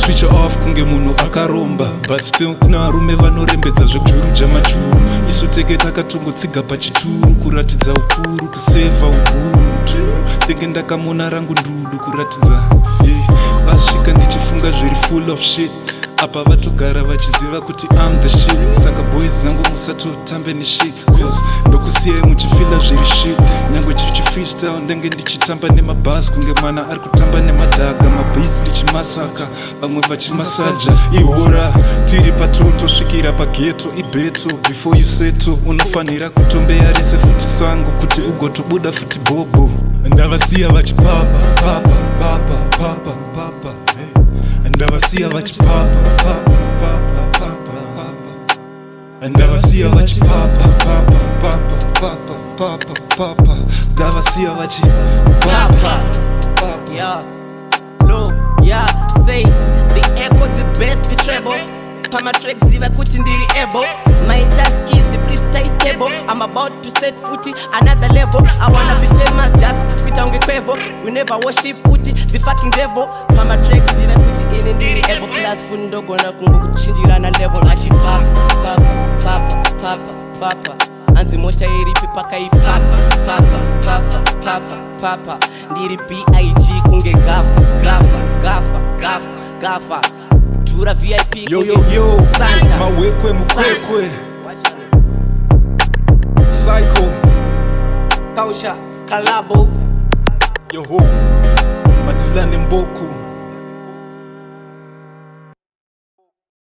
switch off kunge munhu akaromba, but still kuna varume vanorembedza zvekujuru jamajuru. Isu teke takatongotsiga pachituru kuratidza ukuru, kusevha uguru turu. Tenge ndakamona rangu ndudu kuratidza vasvika ndichifunga zviri full of shit. Apa vatogara vachiziva kuti I'm the shit. Saka boys zangu musatotambe ni shit, cause ndokusiyai muchifila zviri shit. Nyangwe chichi freestyle ndenge ndichitamba nemabas kunge mwana ari kutamba nemadhaga. Mabeats ndichimasaka vamwe vachimasaja. Ihora tiri patoto svikira pageto ibeto. Before you settle unofanira kutombeya rese futi sango kuti ugotobuda futi bobo. Ndavasiya vachipapa papa papa papa papa hey. Ndavasiya vachipapa papa papa papa papa. Ndavasiya vachipapa papa papa papa papa papa. Ndavasiya vachipapa papa. Yeah, low, yeah, say the echo the best be treble. Pama track ziva kuti ndiri able. My task is freestyle stable. I'm about to set footy another level. I wanna be famous just quit on kwevo. We never worship footy the fucking devil. Pama track ziva kuti ini ndiri able. Plus fundo gona kungo kuchinjira na level. Achi papa papa papa papa. Anzi mota iripi paka ipapa papa papa papa papa. Ndiri BIG kunge gafa gafa gafa gafa gafa. Tura VIP yo yo yo Santa mawekwe mukwekwe Cyko Kulture Kalabo yo ho Matilane Mboko